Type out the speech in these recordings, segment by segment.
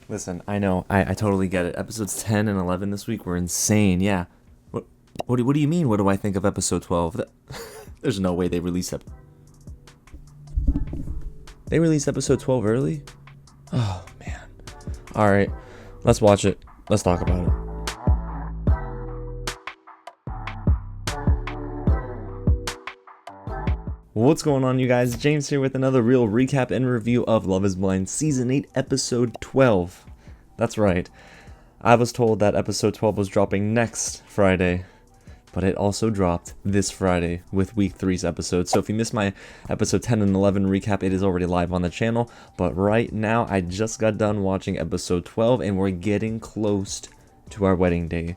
Listen, I know, I totally get it. Episodes 10 and 11 this week were insane, yeah. What do you mean, what do I think of episode 12? There's no way they released They released episode 12 early? Oh, man. Alright, let's watch it. Let's talk about it. What's going on, you guys? James here with another real recap and review of Love is Blind Season 8, Episode 12. That's right. I was told that Episode 12 was dropping next Friday, but it also dropped this Friday with Week 3's episode. So if you missed my Episode 10 and 11 recap, it is already live on the channel. But right now, I just got done watching Episode 12, and we're getting close to our wedding day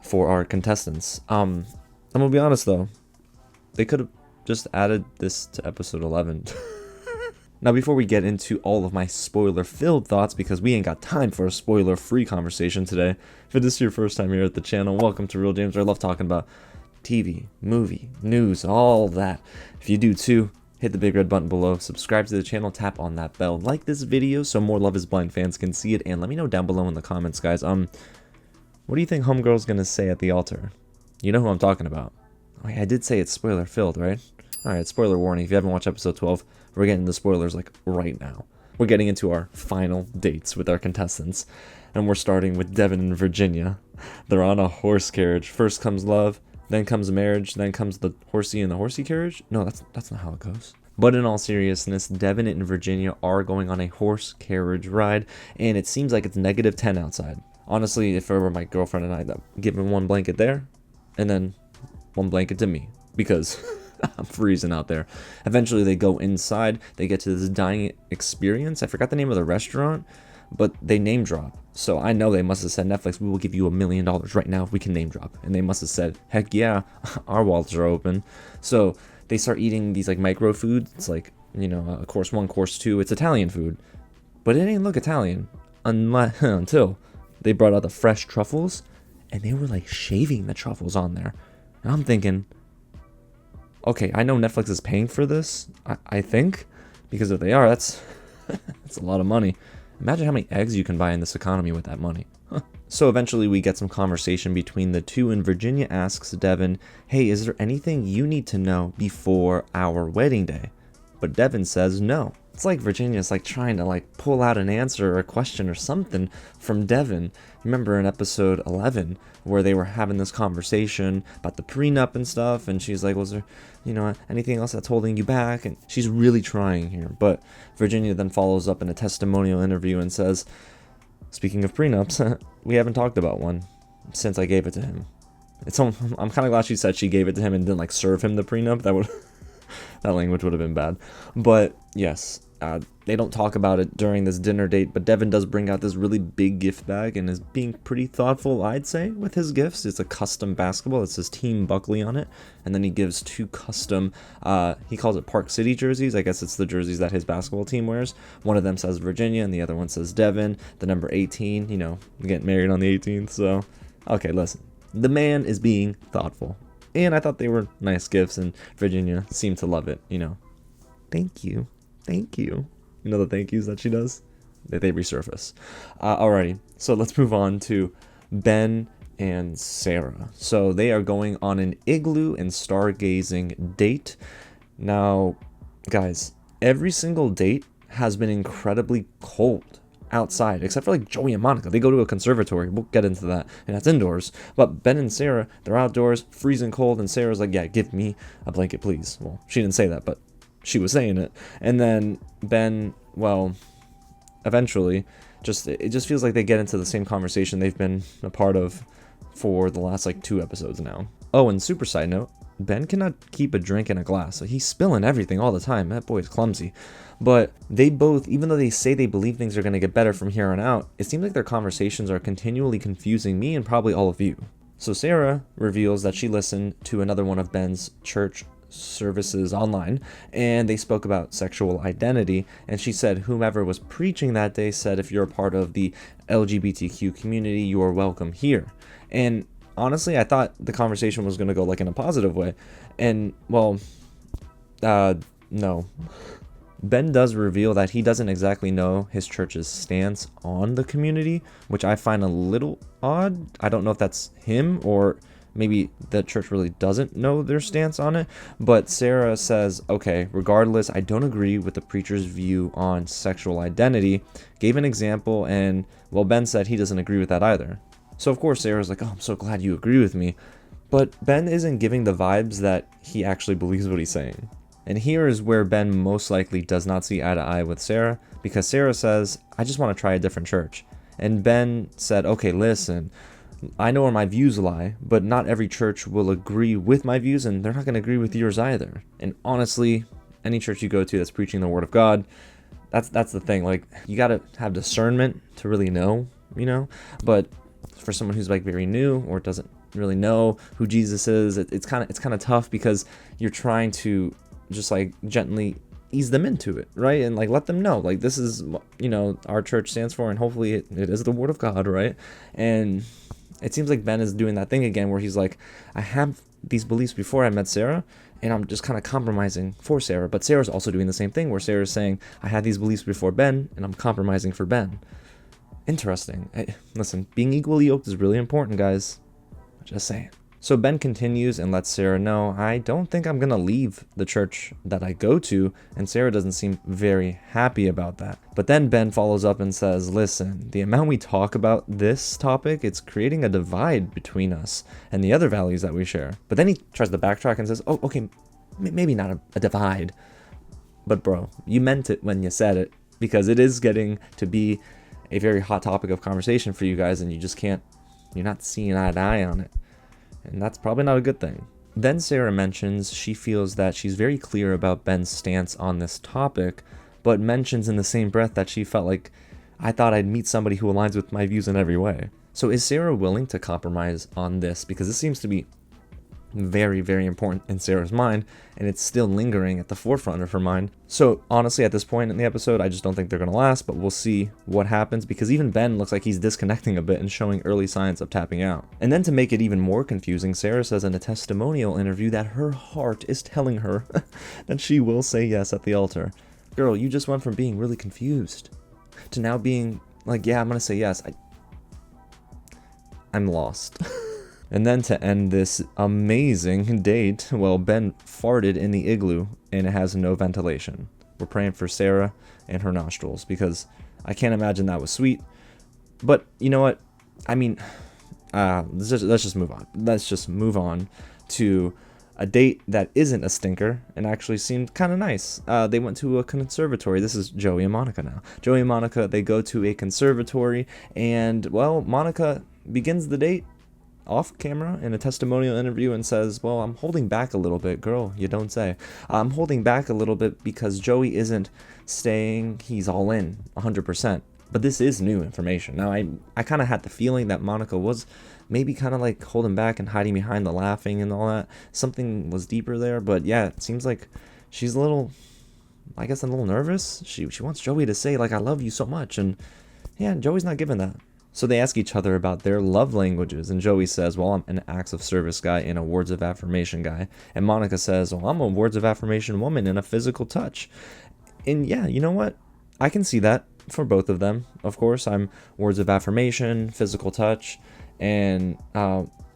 for our contestants. I'm gonna be honest, though. They could have just added this to episode 11. Now, before we get into all of my spoiler-filled thoughts, because we ain't got time for a spoiler-free conversation today, if this is your first time here at the channel, welcome to Real James, where I love talking about TV, movie, news, all that. If you do too, hit the big red button below, subscribe to the channel, tap on that bell, like this video so more Love is Blind fans can see it, and let me know down below in the comments, guys. What do you think Homegirl's gonna say at the altar? You know who I'm talking about. Oh, yeah, I did say it's spoiler-filled, right? Alright, spoiler warning, if you haven't watched episode 12, we're getting the spoilers, like, right now. We're getting into our final dates with our contestants, and we're starting with Devin and Virginia. They're on a horse carriage. First comes love, then comes marriage, then comes the horsey and the horsey carriage? No, that's not how it goes. But in all seriousness, Devin and Virginia are going on a horse carriage ride, and it seems like it's -10 outside. Honestly, if it were my girlfriend and I, I'd give him one blanket there, and then one blanket to me, because I'm freezing out there. Eventually they go inside, they get to this dining experience. I forgot the name of the restaurant, but they name drop. So I know they must have said, Netflix, we will give you $1 million right now if we can name drop. And they must have said, heck yeah, our wallets are open. So they start eating these like micro foods. It's like, you know, course 1, course 2, it's Italian food. But it ain't look Italian until they brought out the fresh truffles, and they were like shaving the truffles on there. And I'm thinking, okay, I know Netflix is paying for this, I think, because if they are, that's that's a lot of money. Imagine how many eggs you can buy in this economy with that money. So eventually we get some conversation between the two, and Virginia asks Devin, hey, is there anything you need to know before our wedding day? But Devin says no. It's like Virginia's like trying to like pull out an answer or a question or something from Devin. Remember in episode 11 where they were having this conversation about the prenup and stuff, and she's like, was there, you know, anything else that's holding you back? And she's really trying here. But Virginia then follows up in a testimonial interview and says, speaking of prenups, we haven't talked about one since I gave it to him. I'm kind of glad she said she gave it to him and didn't like serve him the prenup. That would that language would have been bad. But yes, they don't talk about it during this dinner date, but Devin does bring out this really big gift bag and is being pretty thoughtful, I'd say, with his gifts. It's a custom basketball. It says Team Buckley on it. And then he gives 2 custom, he calls it Park City jerseys. I guess it's the jerseys that his basketball team wears. One of them says Virginia and the other one says Devin. The number 18, you know, getting married on the 18th. So, okay, listen. The man is being thoughtful. And I thought they were nice gifts, and Virginia seemed to love it, you know. Thank you. Thank you. You know the thank yous that she does? They resurface. Alrighty, so let's move on to Ben and Sara. So they are going on an igloo and stargazing date. Now, guys, every single date has been incredibly cold outside, except for like Joey and Monica. They go to a conservatory. We'll get into that, and that's indoors. But Ben and Sara, they're outdoors, freezing cold, and Sarah's like, yeah, give me a blanket, please. Well, she didn't say that, but she was saying it. And then Ben, well, eventually, it just feels like they get into the same conversation they've been a part of for the last like 2 episodes now. Oh, and super side note, Ben cannot keep a drink in a glass. So he's spilling everything all the time. That boy is clumsy. But they both, even though they say they believe things are going to get better from here on out, it seems like their conversations are continually confusing me and probably all of you. So Sara reveals that she listened to another one of Ben's church services online, and they spoke about sexual identity, and she said whomever was preaching that day said if you're a part of the LGBTQ community, you are welcome here. And honestly, I thought the conversation was going to go like in a positive way, and well, no, Ben does reveal that he doesn't exactly know his church's stance on the community, which I find a little odd. I don't know if that's him or maybe the church really doesn't know their stance on it. But Sara says, okay, regardless, I don't agree with the preacher's view on sexual identity. Gave an example, and well, Ben said he doesn't agree with that either. So of course Sara's like, oh, I'm so glad you agree with me. But Ben isn't giving the vibes that he actually believes what he's saying. And here is where Ben most likely does not see eye to eye with Sara, because Sara says, I just want to try a different church. And Ben said, okay, listen, I know where my views lie, but not every church will agree with my views, and they're not going to agree with yours either. And honestly, any church you go to that's preaching the word of God, that's the thing. Like, you got to have discernment to really know, but for someone who's like very new or doesn't really know who Jesus is, it's kind of tough, because you're trying to just like gently ease them into it, right? And like let them know, like, this is our church stands for, and hopefully it is the word of God, right? And it seems like Ben is doing that thing again where he's like, I have these beliefs before I met Sara, and I'm just kind of compromising for Sara. But Sara's also doing the same thing where Sara's saying, I had these beliefs before Ben, and I'm compromising for Ben. Interesting. Listen, being equally yoked is really important, guys. Just saying. So Ben continues and lets Sara know, I don't think I'm going to leave the church that I go to, and Sara doesn't seem very happy about that. But then Ben follows up and says, listen, the amount we talk about this topic, it's creating a divide between us and the other values that we share. But then he tries to backtrack and says, oh, okay, maybe not a divide. But bro, you meant it when you said it, because it is getting to be a very hot topic of conversation for you guys, and you just can't, you're not seeing eye to eye on it. And that's probably not a good thing. Then Sara mentions she feels that she's very clear about Ben's stance on this topic, but mentions in the same breath that she felt like, I thought I'd meet somebody who aligns with my views in every way. So is Sara willing to compromise on this? Because this seems to be very, very important in Sara's mind, and it's still lingering at the forefront of her mind. So honestly, at this point in the episode, I just don't think they're going to last, but we'll see what happens, because even Ben looks like he's disconnecting a bit and showing early signs of tapping out. And then to make it even more confusing, Sara says in a testimonial interview that her heart is telling her that she will say yes at the altar. Girl, you just went from being really confused to now being like, yeah, I'm going to say yes. I'm lost. And then to end this amazing date, well, Ben farted in the igloo and it has no ventilation. We're praying for Sara and her nostrils, because I can't imagine that was sweet. But you know what? I mean, let's just move on. Let's just move on to a date that isn't a stinker and actually seemed kind of nice. They went to a conservatory. This is Joey and Monica now. Joey and Monica, they go to a conservatory, and well, Monica begins the date off camera in a testimonial interview and says, well, I'm holding back a little bit. Girl, you don't say. I'm holding back a little bit because Joey isn't staying, he's all in 100%. But this is new information. Now, I kind of had the feeling that Monica was maybe kind of like holding back and hiding behind the laughing and all that. Something was deeper there, but yeah, it seems like she's a little nervous. She wants Joey to say, like, I love you so much, and yeah, Joey's not giving that. So they ask each other about their love languages, and Joey says, well, I'm an acts of service guy and a words of affirmation guy. And Monica says, well, I'm a words of affirmation woman and a physical touch. And yeah, you know what? I can see that for both of them. Of course, I'm words of affirmation, physical touch, and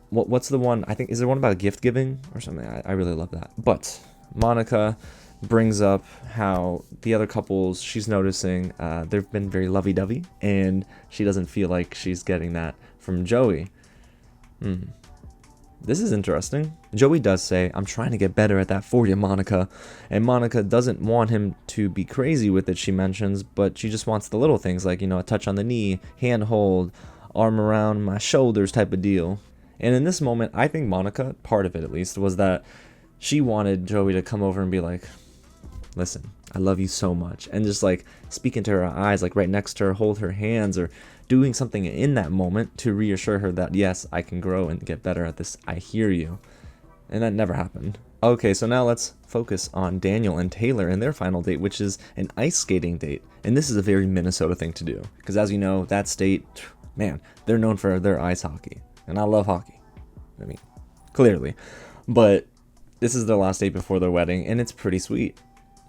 what's the one? I think, is there one about gift giving or something? I really love that. But Monica brings up how the other couples she's noticing, they've been very lovey-dovey, and she doesn't feel like she's getting that from Joey. This is interesting. Joey does say, I'm trying to get better at that for you, Monica. And Monica doesn't want him to be crazy with it, she mentions, but she just wants the little things like, a touch on the knee, hand hold, arm around my shoulders type of deal. And in this moment, I think Monica, part of it at least, was that she wanted Joey to come over and be like, listen, I love you so much. And just like speak into her eyes, like right next to her, hold her hands, or doing something in that moment to reassure her that, yes, I can grow and get better at this. I hear you. And that never happened. Okay, so now let's focus on Daniel and Taylor and their final date, which is an ice skating date. And this is a very Minnesota thing to do, because as you know, that state, man, they're known for their ice hockey. And I love hockey. I mean, clearly. But this is their last date before their wedding, and it's pretty sweet.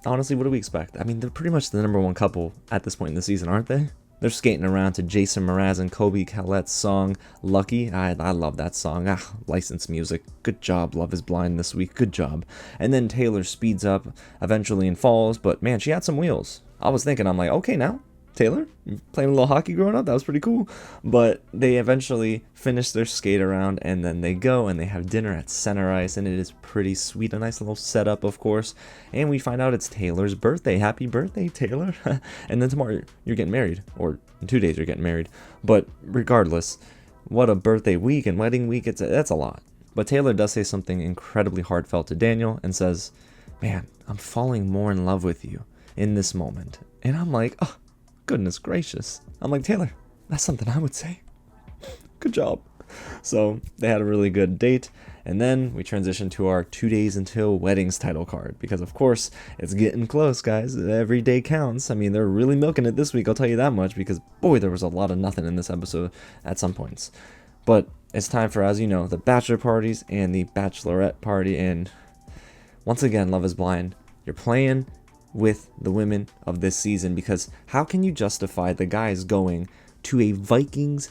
honestly, what do we expect? I mean, they're pretty much the number one couple at this point in the season, aren't they? They're skating around to Jason Mraz and Kobe Callette's song, Lucky. I love that song. Licensed music. Good job, Love is Blind this week. Good job. And then Taylor speeds up eventually and falls, but man, she had some wheels. I was thinking, I'm like, okay, now, Taylor, playing a little hockey growing up, that was pretty cool. But they eventually finish their skate around, and then they go and they have dinner at Center Ice, and it is pretty sweet. A nice little setup, of course. And we find out it's Taylor's birthday. Happy birthday, Taylor. And then tomorrow you're getting married, or in 2 days you're getting married. But regardless, what a birthday week and wedding week. That's a lot. But Taylor does say something incredibly heartfelt to Daniel and says, man, I'm falling more in love with you in this moment. And I'm like, oh, goodness gracious. I'm like, Taylor, that's something I would say. Good job. So they had a really good date. And then we transitioned to our 2 days until weddings title card. Because of course, it's getting close, guys. Every day counts. I mean, they're really milking it this week, I'll tell you that much. Because boy, there was a lot of nothing in this episode at some points. But it's time for, as you know, the Bachelor Parties and the Bachelorette Party. And once again, Love is Blind. You're playing with the women of this season, because how can you justify the guys going to a Vikings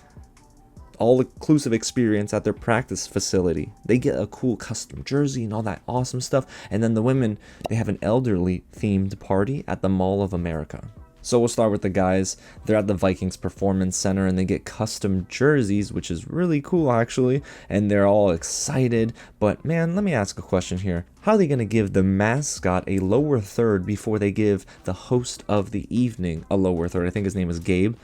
all-inclusive experience at their practice facility? They get a cool custom jersey and all that awesome stuff, and then the women, they have an elderly themed party at the Mall of America. So we'll start with the guys. They're at the Vikings Performance Center and they get custom jerseys, which is really cool actually, and they're all excited. But man, let me ask a question here. How are they going to give the mascot a lower third before they give the host of the evening a lower third? I think his name is Gabe.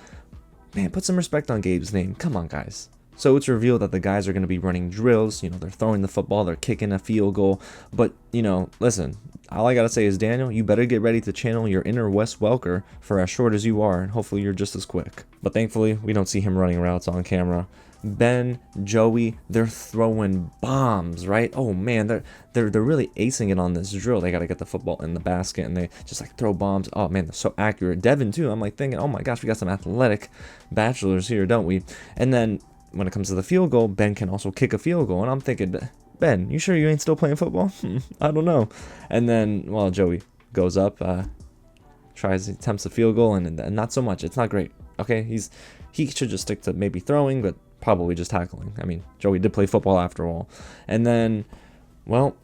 Man, put some respect on Gabe's name. Come on, guys. So it's revealed that the guys are going to be running drills. You know, they're throwing the football, they're kicking a field goal. But, you know, listen, all I got to say is, Daniel, you better get ready to channel your inner Wes Welker for as short as you are, and hopefully you're just as quick. But thankfully, we don't see him running routes on camera. Ben, Joey, they're throwing bombs, right? Oh man, they're really acing it on this drill. They got to get the football in the basket and they just like throw bombs. Oh man, they're so accurate. Devin too. I'm like thinking, oh my gosh, we got some athletic bachelors here, don't we? And then when it comes to the field goal, Ben can also kick a field goal. And I'm thinking, Ben, you sure you ain't still playing football? I don't know. And then, well, Joey goes up, attempts a field goal, and not so much. It's not great. Okay, he should just stick to maybe throwing, but probably just tackling. I mean, Joey did play football after all. And then, well,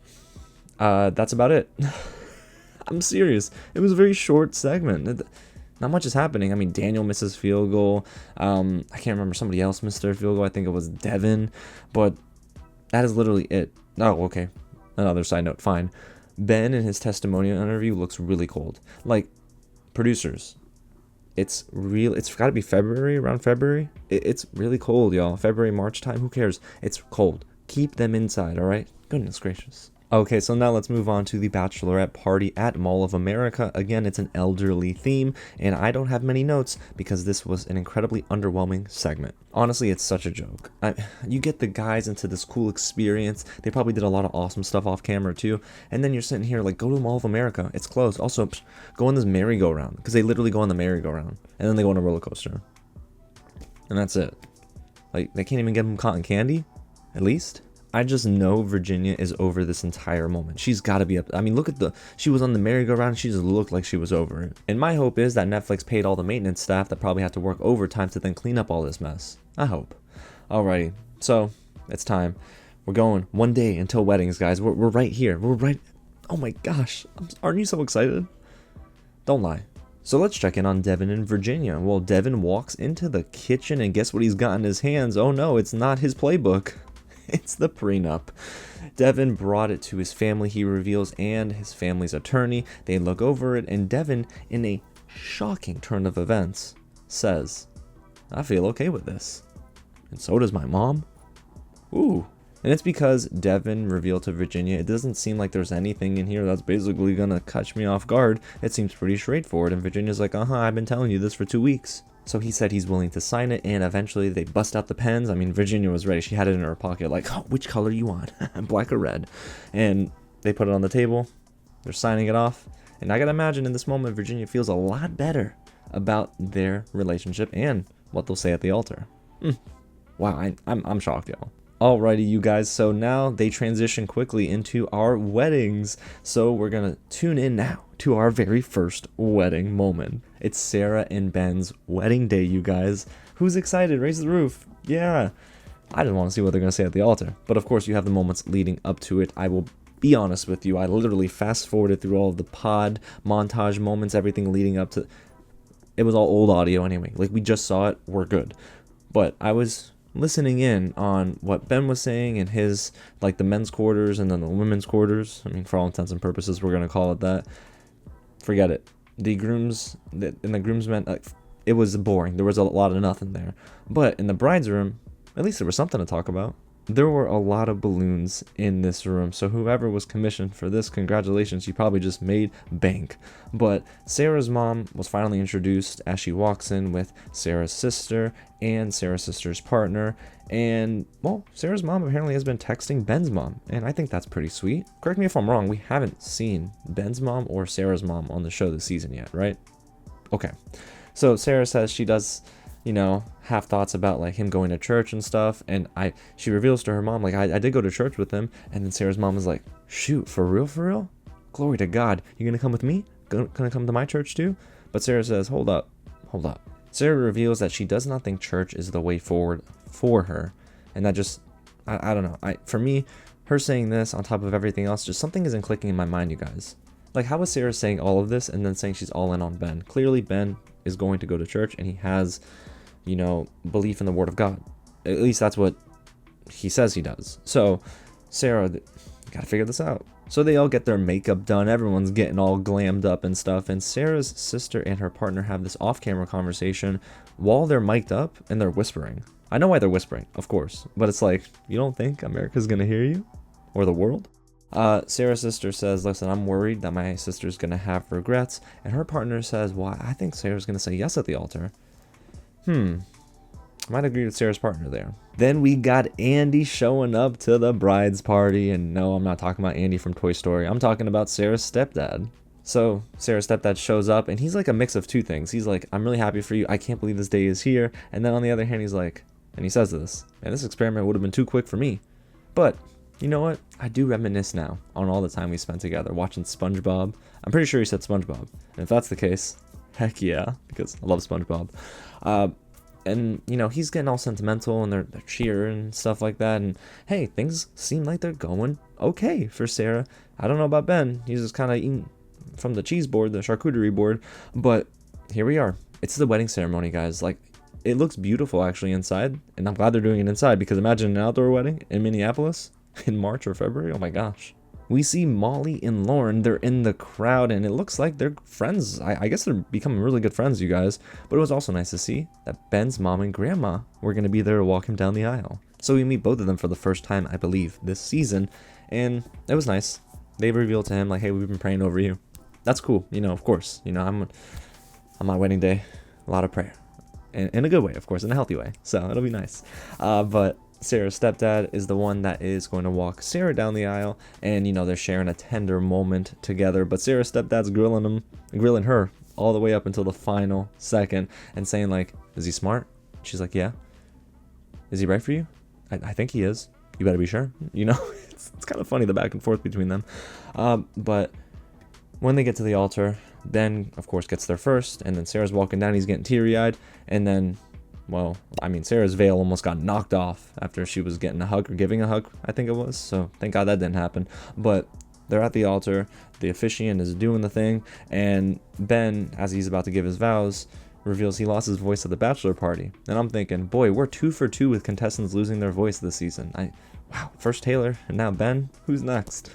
that's about it. I'm serious. It was a very short segment. Not much is happening. I mean, Daniel misses field goal. I can't remember. Somebody else missed their field goal. I think it was Devin. But that is literally it. Oh, okay. Another side note. Fine. Ben in his testimonial interview looks really cold. Like, producers, it's got to be February, around February. It's really cold, y'all. February, March time. Who cares? It's cold. Keep them inside, all right? Goodness gracious. Okay, so now let's move on to the Bachelorette Party at Mall of America. Again, it's an elderly theme, and I don't have many notes because this was an incredibly underwhelming segment. Honestly, it's such a joke. You get the guys into this cool experience. They probably did a lot of awesome stuff off camera too, and then you're sitting here like, go to the Mall of America. It's closed. Also, go on this merry-go-round, because they literally go on the merry-go-round, and then they go on a roller coaster. And that's it. Like, they can't even give them cotton candy, at least. I just know Virginia is over this entire moment. She's got to be up. I mean, look at she was on the merry-go-round. She just looked like she was over it. And my hope is that Netflix paid all the maintenance staff that probably have to work overtime to then clean up all this mess. I hope. Alrighty, so it's time. We're going 1 day until weddings, guys. We're right here. We're right. Oh my gosh. Aren't you so excited? Don't lie. So let's check in on Devin and Virginia. Well, Devin walks into the kitchen and guess what he's got in his hands? Oh no, it's not his playbook. It's the prenup. Devin brought it to his family, he reveals, and his family's attorney. They look over it, and Devin, in a shocking turn of events, says, I feel okay with this. And so does my mom. Ooh. And it's because Devin revealed to Virginia, it doesn't seem like there's anything in here that's basically gonna catch me off guard. It seems pretty straightforward. And Virginia's like, I've been telling you this for 2 weeks. So he said he's willing to sign it, and eventually they bust out the pens. I mean, Virginia was ready. She had it in her pocket, like, which color you want? Black or red? And they put it on the table. They're signing it off. And I gotta imagine in this moment, Virginia feels a lot better about their relationship and what they'll say at the altar. Wow, I'm shocked, y'all. Alrighty, you guys, so now they transition quickly into our weddings. So we're gonna tune in now to our very first wedding moment. It's Sara and Ben's wedding day, you guys. Who's excited? Raise the roof. Yeah. I just want to see what they're going to say at the altar. But of course, you have the moments leading up to it. I will be honest with you. I literally fast forwarded through all of the pod montage moments, everything leading up to... It was all old audio anyway. Like, we just saw it. We're good. But I was listening in on what Ben was saying in his, like, the men's quarters and then the women's quarters. I mean, for all intents and purposes, we're going to call it that. Forget it. The groomsmen, like, it was boring. There was a lot of nothing there. But in the bride's room, at least there was something to talk about. There were a lot of balloons in this room, so whoever was commissioned for this, congratulations, you probably just made bank. But Sara's mom was finally introduced as she walks in with Sara's sister and Sara's sister's partner. And, well, Sara's mom apparently has been texting Ben's mom, and I think that's pretty sweet. Correct me if I'm wrong, we haven't seen Ben's mom or Sara's mom on the show this season yet, right? Okay. So Sara says she does... have thoughts about like him going to church and stuff, and she reveals to her mom, like, I did go to church with him. And then Sara's mom is like, shoot, for real, glory to God, you gonna come with me, gonna come to my church too? But Sara says, hold up. Sara reveals that she does not think church is the way forward for her, and that just I don't know, for me, her saying this on top of everything else, just something isn't clicking in my mind, you guys. Like, how is Sara saying all of this and then saying she's all in on Ben? Clearly Ben is going to go to church, and he has belief in the word of God. At least that's what he says he does. So Sara, you gotta figure this out. So they all get their makeup done, everyone's getting all glammed up and stuff, and Sara's sister and her partner have this off-camera conversation while they're mic'd up, and they're whispering. I know why they're whispering, of course, but it's like, you don't think America's gonna hear you? Or the world? Sara's sister says, listen, I'm worried that my sister's gonna have regrets, and her partner says, well, I think Sara's gonna say yes at the altar. I might agree with Sara's partner there. Then we got Andy showing up to the bride's party, and no, I'm not talking about Andy from Toy Story. I'm talking about Sara's stepdad. So Sara's stepdad shows up, and he's like a mix of two things. He's like, I'm really happy for you. I can't believe this day is here. And then on the other hand, he's like, and he says this, man, this experiment would have been too quick for me. But you know what? I do reminisce now on all the time we spent together watching SpongeBob. I'm pretty sure he said SpongeBob. And if that's the case, heck yeah, because I love SpongeBob. And he's getting all sentimental, and they're cheering and stuff like that, and hey, things seem like they're going okay for Sara. I don't know about Ben, he's just kind of eating from the cheese board, the charcuterie board, but here we are. It's the wedding ceremony, guys. Like, it looks beautiful actually inside, and I'm glad they're doing it inside, because imagine an outdoor wedding in Minneapolis in March or February. Oh my gosh. We see Molly and Lauren, they're in the crowd, and it looks like they're friends. I guess they're becoming really good friends, you guys. But it was also nice to see that Ben's mom and grandma were going to be there to walk him down the aisle. So we meet both of them for the first time, I believe, this season, and it was nice. They revealed to him, like, hey, we've been praying over you. That's cool, of course. I'm on my wedding day, a lot of prayer. In a good way, of course, in a healthy way. So it'll be nice. But Sara's stepdad is the one that is going to walk Sara down the aisle, and they're sharing a tender moment together, but Sara's stepdad's grilling her all the way up until the final second, and saying, like, is he smart? She's like, yeah. Is he right for you? I think he is. You better be sure. It's kind of funny, the back and forth between them. But when they get to the altar, Ben of course gets there first, and then Sara's walking down, he's getting teary-eyed, and then, well, Sara's veil almost got knocked off after she was getting a hug, or giving a hug, I think it was. So thank God that didn't happen. But they're at the altar, the officiant is doing the thing, and Ben, as he's about to give his vows, reveals he lost his voice at the Bachelor Party. And I'm thinking, boy, we're 2 for 2 with contestants losing their voice this season. Wow, first Taylor, and now Ben? Who's next?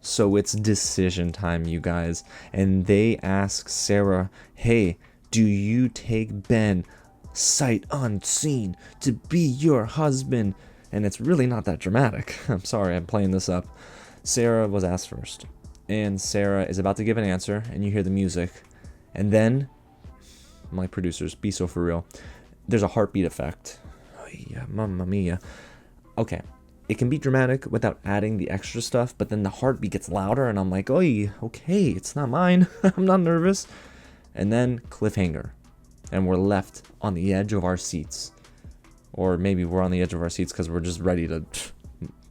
So it's decision time, you guys. And they ask Sara, hey, do you take Ben sight unseen to be your husband? And it's really not that dramatic. I'm sorry, I'm playing this up. Sara was asked first, and Sara is about to give an answer, and you hear the music, and then, my producers, be so for real, there's a heartbeat effect. Oh yeah, mamma mia. Okay, it can be dramatic without adding the extra stuff, but then the heartbeat gets louder, and I'm like, oh, okay, it's not mine. I'm not nervous. And then cliffhanger, and we're left on the edge of our seats. Or maybe we're on the edge of our seats because we're just ready to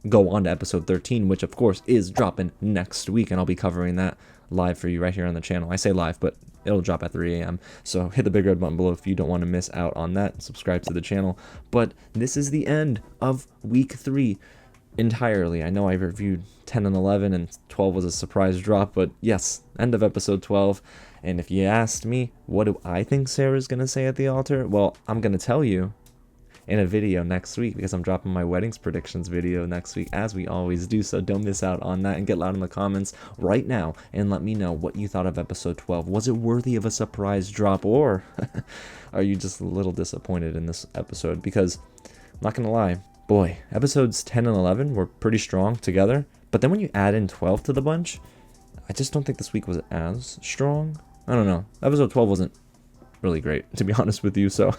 go on to episode 13, which of course is dropping next week, and I'll be covering that live for you right here on the channel. I say live, but it'll drop at 3 a.m. So hit the big red button below if you don't want to miss out on that. Subscribe to the channel. But this is the end of week 3 entirely. I know I reviewed 10 and 11, and 12 was a surprise drop, but yes, end of episode 12. And if you asked me, what do I think Sarah's going to say at the altar? Well, I'm going to tell you in a video next week, because I'm dropping my weddings predictions video next week, as we always do, so don't miss out on that, and get loud in the comments right now and let me know what you thought of episode 12. Was it worthy of a surprise drop, or are you just a little disappointed in this episode? Because I'm not gonna lie, boy, episodes 10 and 11 were pretty strong together, but then when you add in 12 to the bunch, I just don't think this week was as strong. I don't know, episode 12 wasn't really great, to be honest with you, so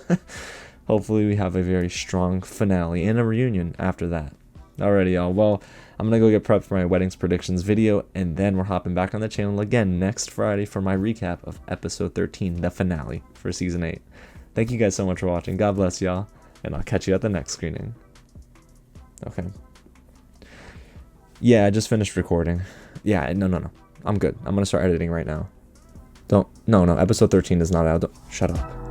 hopefully we have a very strong finale and a reunion after that. Alrighty, y'all. Well, I'm going to go get prepped for my weddings predictions video, and then we're hopping back on the channel again next Friday for my recap of episode 13, the finale for season 8. Thank you guys so much for watching. God bless y'all, and I'll catch you at the next screening. Okay. Yeah, I just finished recording. Yeah, no. I'm good. I'm going to start editing right now. No, episode 13 is not out. Shut up.